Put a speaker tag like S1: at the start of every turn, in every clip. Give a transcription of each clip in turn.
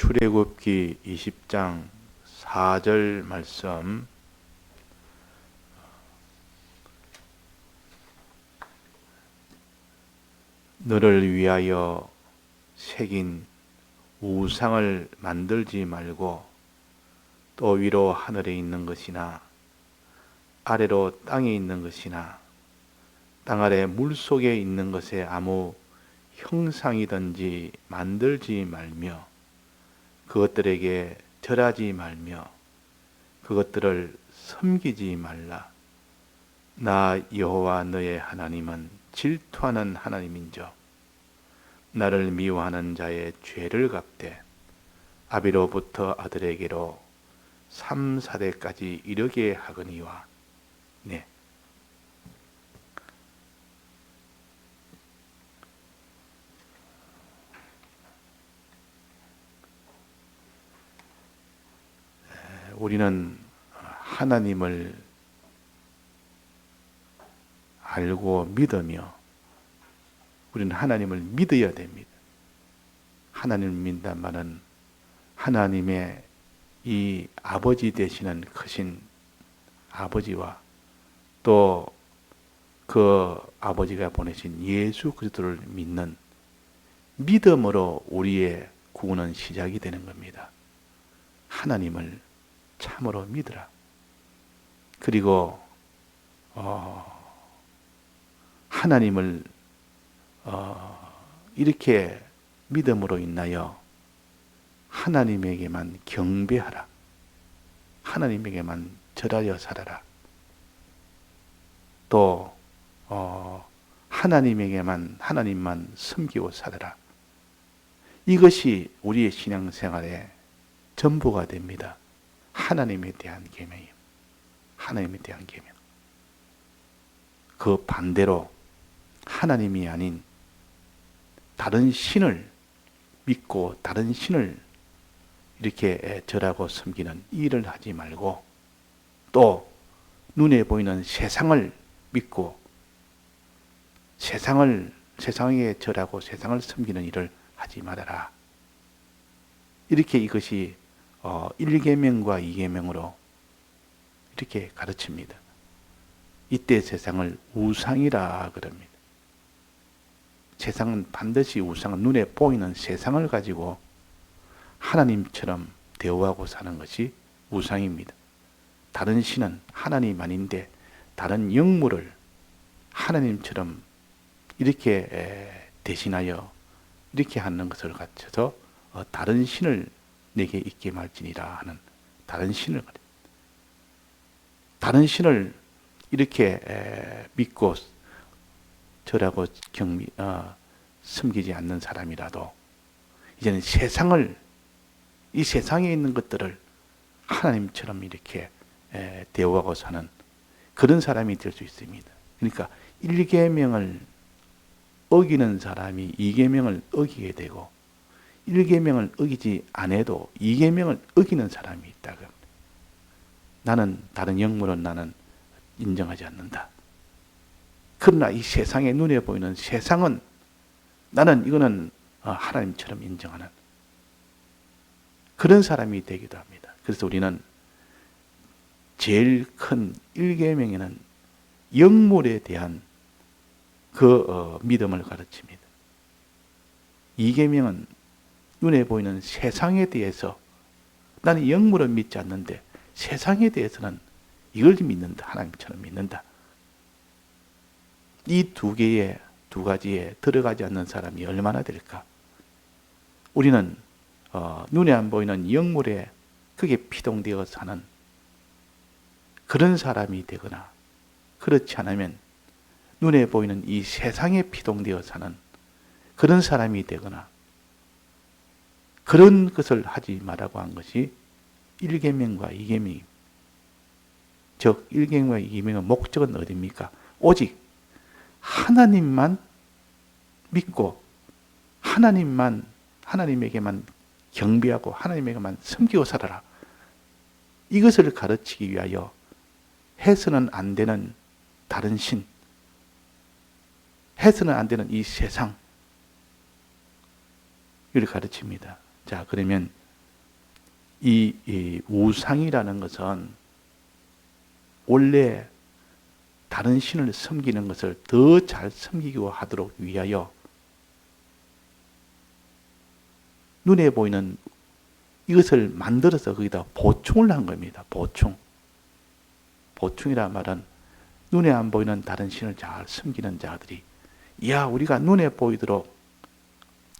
S1: 출애굽기 20장 4절 말씀. 너를 위하여 새긴 우상을 만들지 말고 또 위로 하늘에 있는 것이나 아래로 땅에 있는 것이나 땅 아래 물속에 있는 것에 아무 형상이든지 만들지 말며 그것들에게 절하지 말며 그것들을 섬기지 말라. 나 여호와 너의 하나님은 질투하는 하나님인저 나를 미워하는 자의 죄를 갚되 아비로부터 아들에게로 3, 4대까지 이르게 하거니와. 네. 우리는 하나님을 알고 믿으며 우리는 하나님을 믿어야 됩니다. 하나님을 믿는다는 말은 하나님의 이 아버지 되시는 크신 아버지와 또 그 아버지가 보내신 예수 그리스도를 믿는 믿음으로 우리의 구원은 시작이 되는 겁니다. 하나님을 참으로 믿으라. 그리고 하나님을 이렇게 믿음으로 인하여 하나님에게만 경배하라. 하나님에게만 절하여 살아라. 또 하나님만 섬기고 살아라. 이것이 우리의 신앙생활의 전부가 됩니다. 하나님에 대한 계명이요. 하나님에 대한 계명. 그 반대로 하나님이 아닌 다른 신을 믿고 다른 신을 이렇게 절하고 섬기는 일을 하지 말고 또 눈에 보이는 세상을 믿고 세상에 절하고 세상을 섬기는 일을 하지 말아라. 이렇게 이것이 1계명과 2계명으로 이렇게 가르칩니다. 이때 세상을 우상이라 그럽니다. 세상은 반드시 우상은 눈에 보이는 세상을 가지고 하나님처럼 대우하고 사는 것이 우상입니다. 다른 신은 하나님 아닌데 다른 영물을 하나님처럼 이렇게 대신하여 이렇게 하는 것을 갖춰서 다른 신을 내게 있게 말지니라 하는 다른 신을 가립니다. 다른 신을 이렇게 믿고 절하고 섬기지 않는 사람이라도 이제는 이 세상에 있는 것들을 하나님처럼 이렇게 대우하고 사는 그런 사람이 될 수 있습니다. 그러니까 1계명을 어기는 사람이 2계명을 어기게 되고 1계명을 어기지 않아도 2계명을 어기는 사람이 있다. 나는 다른 영물은 나는 인정하지 않는다. 그러나 이 세상에 눈에 보이는 세상은 나는 이거는 하나님처럼 인정하는 그런 사람이 되기도 합니다. 그래서 우리는 제일 큰 1계명에는 영물에 대한 그 믿음을 가르칩니다. 2계명은 눈에 보이는 세상에 대해서 나는 영물은 믿지 않는데 세상에 대해서는 이걸 믿는다. 하나님처럼 믿는다. 이 두 가지에 들어가지 않는 사람이 얼마나 될까? 우리는 눈에 안 보이는 영물에 그게 피동되어 사는 그런 사람이 되거나 그렇지 않으면 눈에 보이는 이 세상에 피동되어 사는 그런 사람이 되거나 그런 것을 하지 말라고 한 것이 1계명과 2계명입니다. 즉 1계명과 2계명의 목적은 어디입니까? 오직 하나님만 믿고 하나님에게만 경배하고 하나님에게만 섬기고 살아라. 이것을 가르치기 위하여 해서는 안 되는 다른 신, 해서는 안 되는 이 세상, 이를 가르칩니다. 자, 그러면 이 우상이라는 것은 원래 다른 신을 섬기는 것을 더 잘 섬기고 하도록 위하여 눈에 보이는 이것을 만들어서 거기다 보충을 한 겁니다. 보충이란 말은 눈에 안 보이는 다른 신을 잘 섬기는 자들이 우리가 눈에 보이도록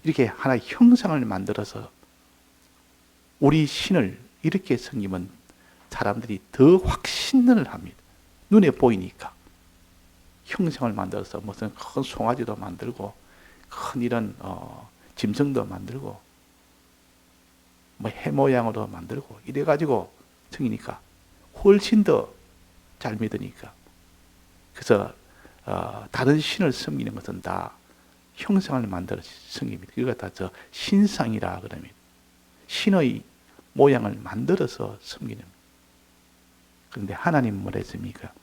S1: 이렇게 하나의 형상을 만들어서 우리 신을 이렇게 섬기면 사람들이 더 확신을 합니다. 눈에 보이니까. 형상을 만들어서 무슨 큰 송아지도 만들고 큰 이런 짐승도 만들고 뭐 해 모양으로 만들고 이래가지고 섬기니까 훨씬 더 잘 믿으니까. 그래서 다른 신을 섬기는 것은 다 형상을 만들어 섬깁니다. 그거 다 저 신상이라 그럽니다. 신의 모양을 만들어서 섬기는. 그런데 하나님은 뭐랬습니까?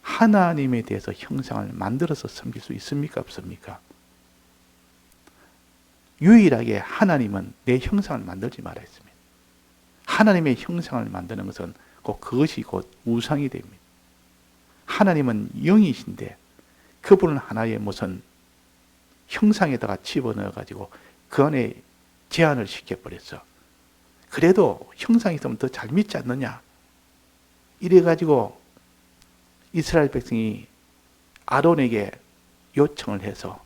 S1: 하나님에 대해서 형상을 만들어서 섬길 수 있습니까? 없습니까? 유일하게 하나님은 내 형상을 만들지 말아 했습니다. 하나님의 형상을 만드는 것은 그것이 곧 우상이 됩니다. 하나님은 영이신데 그분은 하나의 무슨 형상에다가 집어넣어가지고 그 안에 제한을 시켜버렸어. 그래도 형상이 있으면 더 잘 믿지 않느냐? 이래가지고 이스라엘 백성이 아론에게 요청을 해서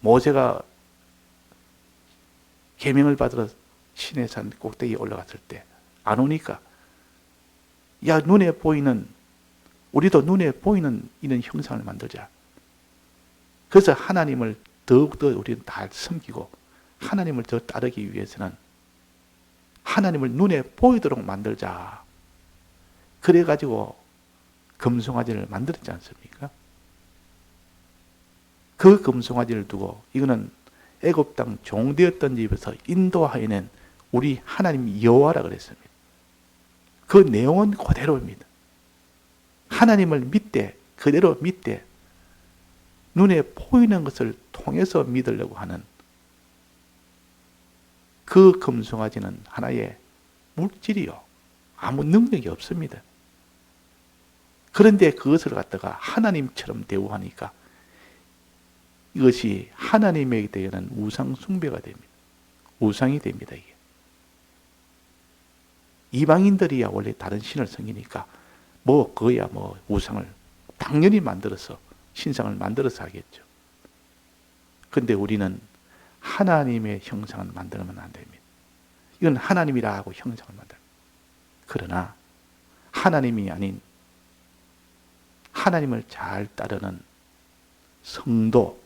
S1: 모세가 계명을 받으러 시내 산 꼭대기에 올라갔을 때 안 오니까 눈에 보이는 우리도 눈에 보이는 이런 형상을 만들자. 그래서 하나님을 더욱더 우리는 다 섬기고 하나님을 더 따르기 위해서는 하나님을 눈에 보이도록 만들자. 그래가지고 금송아지를 만들었지 않습니까? 그 금송아지를 두고 이거는 애굽 땅 종되었던 집에서 인도하여낸 우리 하나님 여호와라 그랬습니다. 그 내용은 그대로입니다. 하나님을 믿되 그대로 믿되 눈에 보이는 것을 통해서 믿으려고 하는 그 금송아지는 하나의 물질이요. 아무 능력이 없습니다. 그런데 그것을 갖다가 하나님처럼 대우하니까 이것이 하나님에게 대한 우상 숭배가 됩니다. 우상이 됩니다. 이게. 이방인들이야 원래 다른 신을 섬기니까 그거야 우상을 당연히 만들어서 신상을 만들어서 하겠죠. 그런데 우리는 하나님의 형상을 만들면 안 됩니다. 이건 하나님이라 하고 형상을 만들어요. 그러나 하나님이 아닌 하나님을 잘 따르는 성도,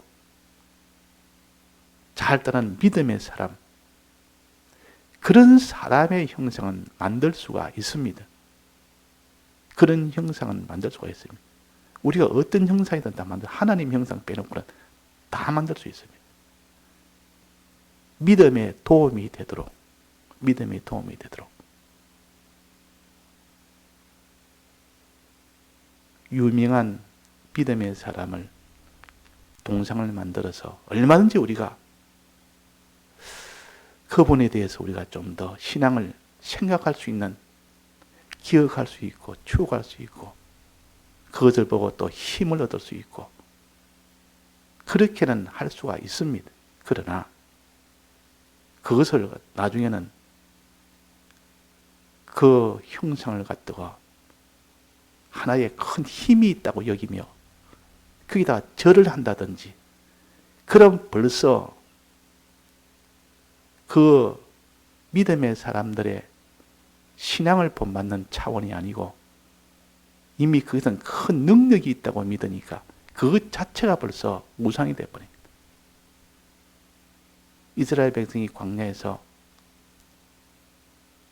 S1: 잘 따르는 믿음의 사람, 그런 사람의 형상은 만들 수가 있습니다. 그런 형상은 만들 수가 있습니다. 우리가 어떤 형상이든 다 만들, 하나님 형상 빼놓고는 다 만들 수 있습니다. 믿음에 도움이 되도록. 유명한 믿음의 사람을 동상을 만들어서 얼마든지 우리가 그분에 대해서 우리가 좀 더 신앙을 생각할 수 있는, 기억할 수 있고 추억할 수 있고 그것을 보고 또 힘을 얻을 수 있고 그렇게는 할 수가 있습니다. 그러나 그것을 나중에는 그 형상을 갖다가 하나의 큰 힘이 있다고 여기며 거기다 절을 한다든지, 그럼 벌써 그 믿음의 사람들의 신앙을 본받는 차원이 아니고 이미 그것은 큰 능력이 있다고 믿으니까 그것 자체가 벌써 우상이 되어버립니다. 이스라엘 백성이 광야에서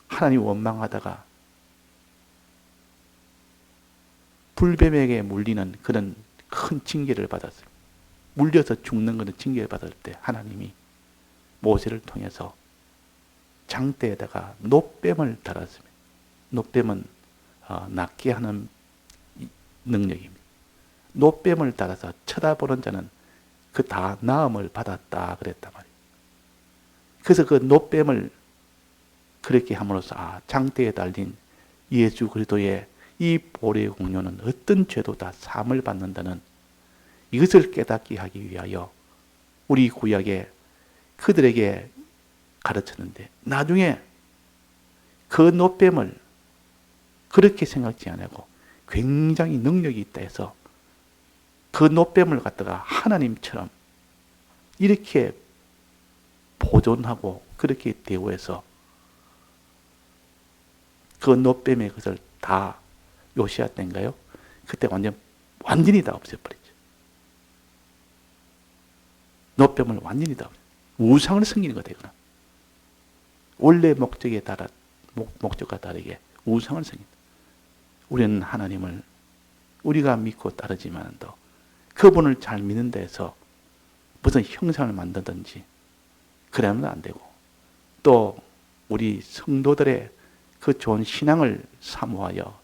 S1: 하나님 원망하다가 불뱀에게 물리는 그런 큰 징계를 받았어요. 물려서 죽는 그런 징계를 받을 때 하나님이 모세를 통해서 장대에다가 놋뱀을 달았습니다. 놋뱀은 낫게 하는 능력입니다. 놋뱀을 달아서 쳐다보는 자는 그 다 나음을 받았다 그랬단 말이에요. 그래서 그 놋뱀을 그렇게 함으로써 장대에 달린 예수 그리스도의 이 보혈의 공로는 어떤 죄도 다 사함을 받는다는 이것을 깨닫게 하기 위하여 우리 구약에 그들에게 가르쳤는데, 나중에 그 노뱀을 그렇게 생각지 않고 굉장히 능력이 있다 해서 그 노뱀을 갖다가 하나님처럼 이렇게 보존하고 그렇게 대우해서 그 노뱀의 것을 다 요시아 때인가요? 그때 완전히 다 없애버리죠. 노뱀을 완전히 다 우상을 섬기는 거다 이거는. 원래 목적과 다르게 우상을 섬긴다. 우리는 하나님을 우리가 믿고 따르지만도 그분을 잘 믿는 데서 무슨 형상을 만들든지 그러면 안 되고, 또 우리 성도들의 그 좋은 신앙을 사모하여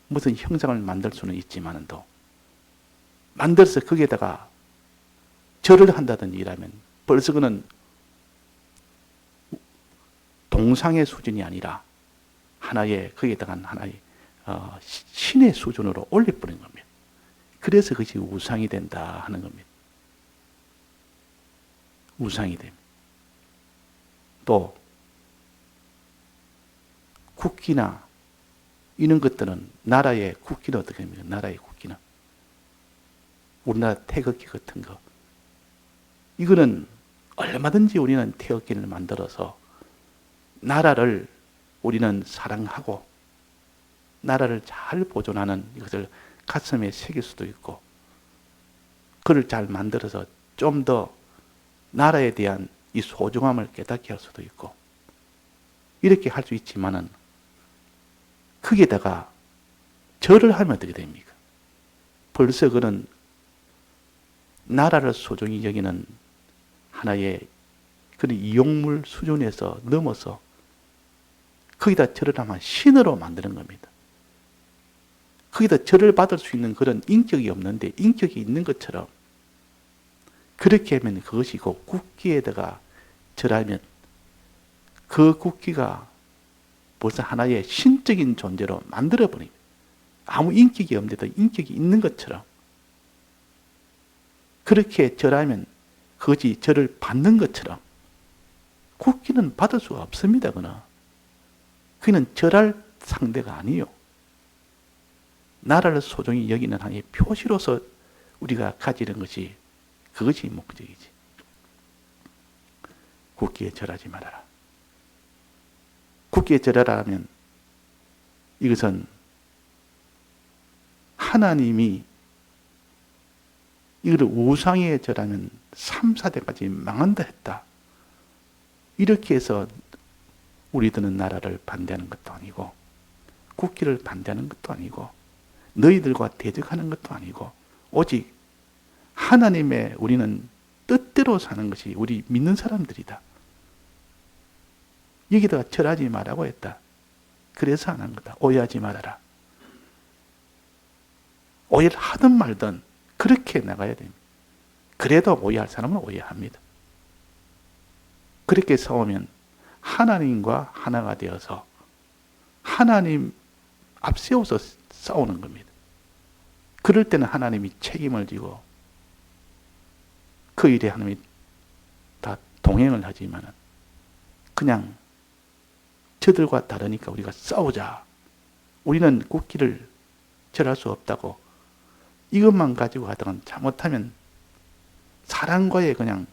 S1: 무슨 형상을 만들 수는 있지만도 만들어서 거기에다가 절을 한다든지 이라면 벌써 그는 동상의 수준이 아니라 거기에다가 하나의 신의 수준으로 올려버린 겁니다. 그래서 그것이 우상이 된다 하는 겁니다. 우상이 됩니다. 또 국기나 이런 것들은 나라의 국기는 어떻게 됩니까? 나라의 국기는 우리나라 태극기 같은 거, 이거는 얼마든지 우리는 태극기를 만들어서 나라를 우리는 사랑하고 나라를 잘 보존하는 이것을 가슴에 새길 수도 있고, 그를 잘 만들어서 좀 더 나라에 대한 이 소중함을 깨닫게 할 수도 있고, 이렇게 할 수 있지만은 거기에다가 절을 하면 어떻게 됩니까? 벌써 그는 나라를 소중히 여기는 하나의 그런 이용물 수준에서 넘어서 거기다 절을 하면 신으로 만드는 겁니다. 거기다 절을 받을 수 있는 그런 인격이 없는데 인격이 있는 것처럼 그렇게 하면 그것이 그 국기에다가 절하면 그 국기가 벌써 하나의 신적인 존재로 만들어버립니다. 아무 인격이 없는데도 인격이 있는 것처럼 그렇게 절하면 그것이 절을 받는 것처럼 국기는 받을 수가 없습니다. 그는 절할 상대가 아니에요. 나라를 소중히 여기는 하나의 표시로서 우리가 가지는 것이 그것이 목적이지. 국기에 절하지 말아라. 국기에 절하라 하면 이것은 하나님이 이걸 우상에 절하면 3, 4대까지 망한다 했다. 이렇게 해서 우리들은 나라를 반대하는 것도 아니고 국기를 반대하는 것도 아니고 너희들과 대적하는 것도 아니고 오직 하나님의 우리는 뜻대로 사는 것이 우리 믿는 사람들이다. 여기다가 절하지 말라고 했다. 그래서 안 한 거다. 오해하지 말아라. 오해를 하든 말든 그렇게 나가야 됩니다. 그래도 오해할 사람은 오해합니다. 그렇게 싸우면 하나님과 하나가 되어서 하나님 앞세워서 싸우는 겁니다. 그럴 때는 하나님이 책임을 지고 그 일에 하나님이 다 동행을 하지만 그냥 저들과 다르니까 우리가 싸우자. 우리는 국기를 절할 수 없다고 이것만 가지고 하다가 잘못하면 사랑과의 그냥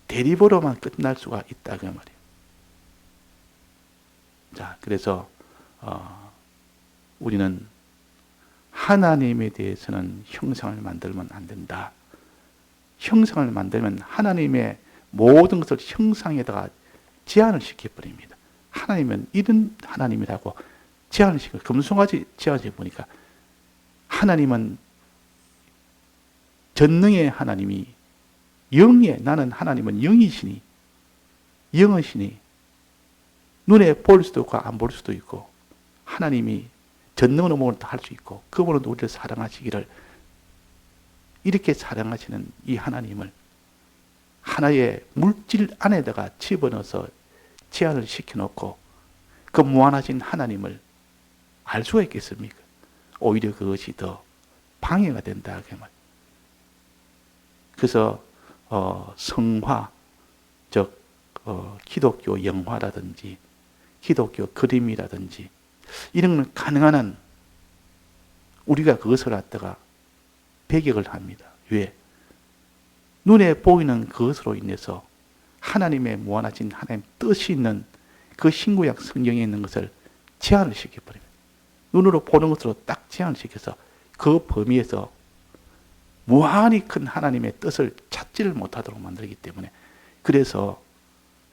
S1: 대립으로만 끝날 수가 있다 그 말이에요. 자, 그래서 우리는 하나님에 대해서는 형상을 만들면 안 된다. 형상을 만들면 하나님의 모든 것을 형상에다가 제한을 시켜버립니다. 하나님은 이런 하나님이라고 제한을 시켜, 금송아지 제한을 시켜보니까 하나님은 전능의 하나님이 나는 하나님은 영이시니, 영이시니 눈에 볼 수도 있고 안 볼 수도 있고 하나님이 전능한 모든 다 할 수 있고 그분은 우리를 사랑하시기를 이렇게 사랑하시는 이 하나님을 하나의 물질 안에다가 집어넣어서 제한을 시켜놓고 그 무한하신 하나님을 알 수가 있겠습니까? 오히려 그것이 더 방해가 된다. 그래서 성화, 즉 기독교 영화라든지 기독교 그림이라든지 이런 건 가능한 한 우리가 그것을 갖다가 배격을 합니다. 왜? 눈에 보이는 그것으로 인해서 하나님의 무한하신 하나님 뜻이 있는 그 신구약 성경에 있는 것을 제한을 시켜버립니다. 눈으로 보는 것으로 딱 제한을 시켜서 그 범위에서 무한히 큰 하나님의 뜻을 찾지를 못하도록 만들기 때문에, 그래서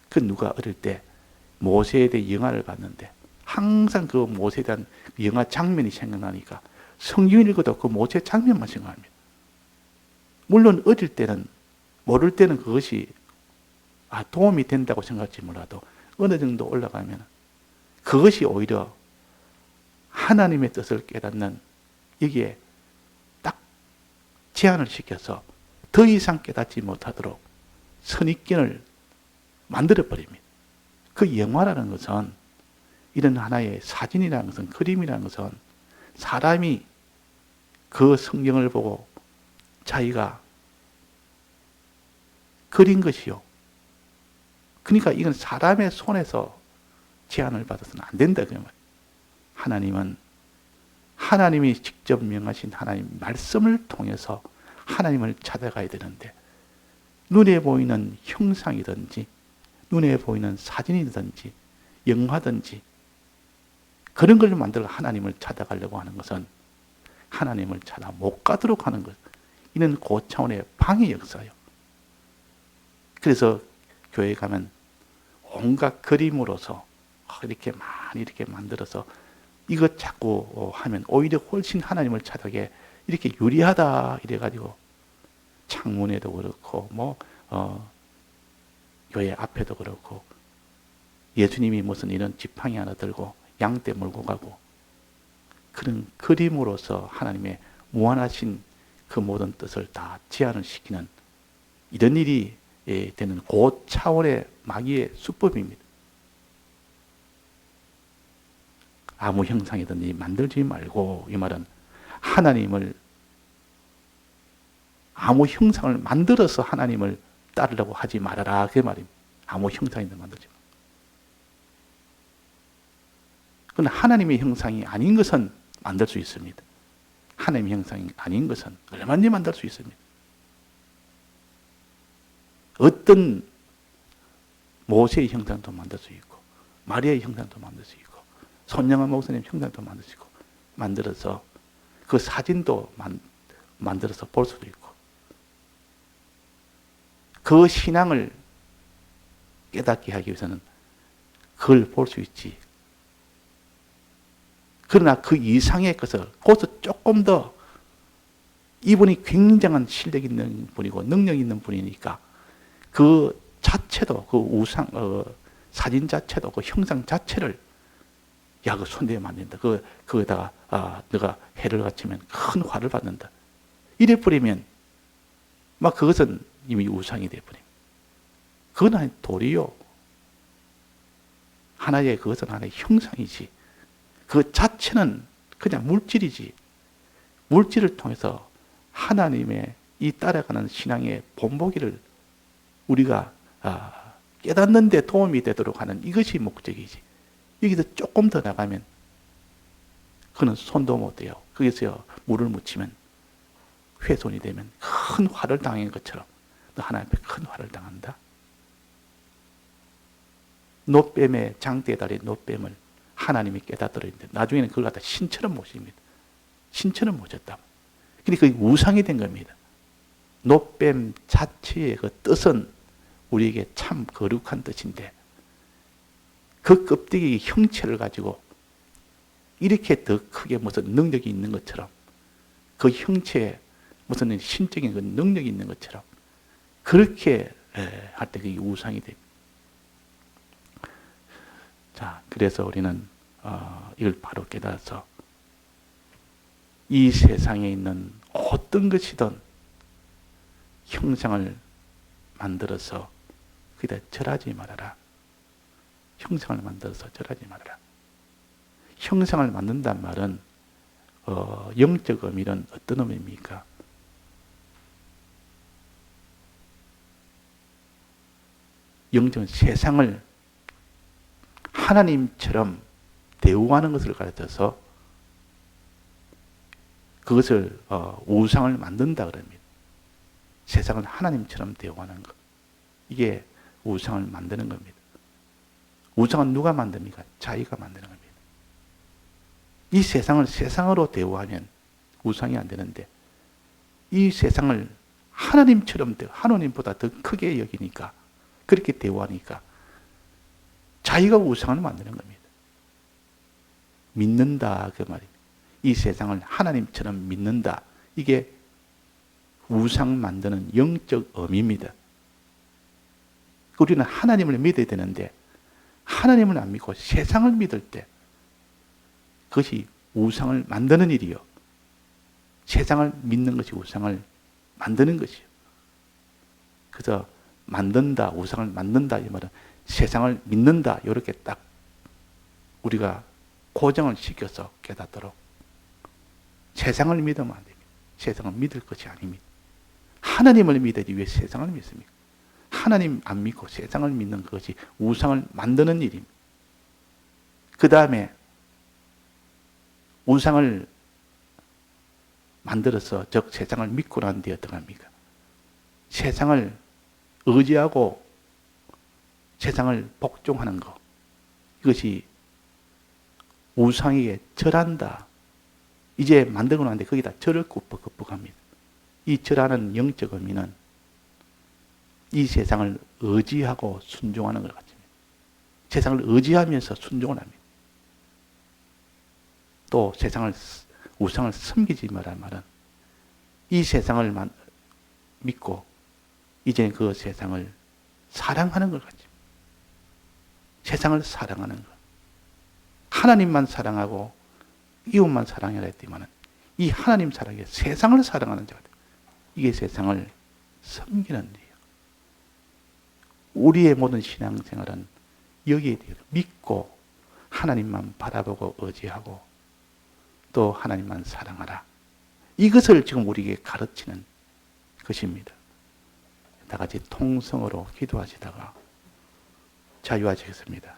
S1: 그 누가 어릴 때 모세에 대해 영화를 봤는데 항상 그 모세에 대한 영화 장면이 생각나니까 성경을 읽어도 그 모세 장면만 생각합니다. 물론 어릴 때는, 모를 때는 그것이 도움이 된다고 생각할지 몰라도 어느 정도 올라가면 그것이 오히려 하나님의 뜻을 깨닫는, 여기에 딱 제한을 시켜서 더 이상 깨닫지 못하도록 선입견을 만들어버립니다. 그 영화라는 것은, 이런 하나의 사진이라는 것은, 그림이라는 것은 사람이 그 성경을 보고 자기가 그린 것이요. 그러니까 이건 사람의 손에서 제한을 받아서는 안 된다. 하나님은 하나님이 직접 명하신 하나님 말씀을 통해서 하나님을 찾아가야 되는데, 눈에 보이는 형상이든지 눈에 보이는 사진이든지 영화든지 그런 걸 만들어 하나님을 찾아가려고 하는 것은 하나님을 찾아 못 가도록 하는 것. 이는 고차원의 방해 역사예요. 그래서 교회에 가면 온갖 그림으로서 이렇게 많이 이렇게 만들어서 이것 자꾸 하면 오히려 훨씬 하나님을 찾아게 이렇게 유리하다 이래가지고 창문에도 그렇고 교회 앞에도 그렇고 예수님이 무슨 이런 지팡이 하나 들고 양떼 몰고 가고 그런 그림으로서 하나님의 무한하신 그 모든 뜻을 다 제한을 시키는 이런 일이 되는 고차원의 마귀의 수법입니다. 아무 형상이든지 만들지 말고, 이 말은 하나님을 아무 형상을 만들어서 하나님을 따르려고 하지 말아라, 그 말입니다. 아무 형상이든 만들지 마. 그러나 하나님의 형상이 아닌 것은 만들 수 있습니다. 하나님의 형상이 아닌 것은 얼마든지 만들 수 있습니다. 어떤 모세의 형상도 만들 수 있고 마리아의 형상도 만들 수 있고 손영한 목사님 형상도 만들 수 있고 만들어서 그 사진도 만들어서 볼 수도 있고 그 신앙을 깨닫게 하기 위해서는 그걸 볼 수 있지. 그러나 그 이상의 것을 거기서 조금 더 이분이 굉장한 실력 있는 분이고 능력 있는 분이니까 그 자체도 그 우상 사진 자체도 그 형상 자체를 그 손대면 안 된다. 거기다가 너가 해를 갖추면 큰 화를 받는다. 이래 버리면 막 그것은 이미 우상이 돼 버립니다. 그건 아니 도리요. 하나의 그것은 하나의 형상이지. 그 자체는 그냥 물질이지. 물질을 통해서 하나님의 이 따라가는 신앙의 본보기를 우리가 깨닫는 데 도움이 되도록 하는 이것이 목적이지. 여기서 조금 더 나가면 그는 손도 못 대요. 거기서 물을 묻히면 훼손이 되면 큰 화를 당한 것처럼 너 하나님 앞에 큰 화를 당한다. 노뱀의 장대에 달린 노뱀을 하나님이 깨닫더랬는데 나중에는 그걸 갖다 신처럼 모십니다. 신처럼 모셨다. 그러니까 그게 우상이 된 겁니다. 노뱀 자체의 그 뜻은 우리에게 참 거룩한 뜻인데 그 껍데기 형체를 가지고 이렇게 더 크게 무슨 능력이 있는 것처럼 그 형체에 무슨 신적인 그 능력이 있는 것처럼 그렇게 할 때 그게 우상이 됩니다. 자, 그래서 우리는 이걸 바로 깨달아서 이 세상에 있는 어떤 것이든 형상을 만들어서 그다 절하지 말아라. 형상을 만들어서 절하지 말아라. 형상을 만든단 말은 영적 의미는 어떤 의미입니까? 영적은 세상을 하나님처럼 대우하는 것을 가르쳐서 그것을 우상을 만든다 그럽니다. 세상을 하나님처럼 대우하는 것. 이게 우상을 만드는 겁니다. 우상은 누가 만듭니까? 자기가 만드는 겁니다. 이 세상을 세상으로 대우하면 우상이 안 되는데 이 세상을 하나님처럼 하나님보다 더 크게 여기니까 그렇게 대우하니까 자기가 우상을 만드는 겁니다. 믿는다 그 말입니다. 이 세상을 하나님처럼 믿는다. 이게 우상 만드는 영적 의미입니다. 우리는 하나님을 믿어야 되는데 하나님을 안 믿고 세상을 믿을 때 그것이 우상을 만드는 일이요. 세상을 믿는 것이 우상을 만드는 것이요. 그래서 만든다, 우상을 만든다 이 말은 세상을 믿는다 이렇게 딱 우리가 고정을 시켜서 깨닫도록 세상을 믿으면 안 됩니다. 세상을 믿을 것이 아닙니다. 하나님을 믿어야지 왜 세상을 믿습니까? 하나님 안 믿고 세상을 믿는 것이 우상을 만드는 일입니다. 그 다음에 우상을 만들어서 즉 세상을 믿고 난 뒤에 어떻게 합니까? 세상을 의지하고 세상을 복종하는 것. 이것이 우상에게 절한다. 이제 만들고 나는데 거기다 절을 굽벅굽벅합니다. 이 절하는 영적 의미는 이 세상을 의지하고 순종하는 것 같습니다. 세상을 의지하면서 순종을 합니다. 또 세상을 우상을 섬기지 말란 말은 이 세상을 믿고 이제 그 세상을 사랑하는 것 같습니다. 세상을 사랑하는 것. 하나님만 사랑하고 이웃만 사랑해라 했지만은 이 하나님 사랑에 세상을 사랑하는 자가 돼요. 이게 세상을 섬기는 일이에요. 우리의 모든 신앙생활은 여기에 대해 믿고 하나님만 바라보고 의지하고 또 하나님만 사랑하라. 이것을 지금 우리에게 가르치는 것입니다. 다 같이 통성으로 기도하시다가 자유하시겠습니다.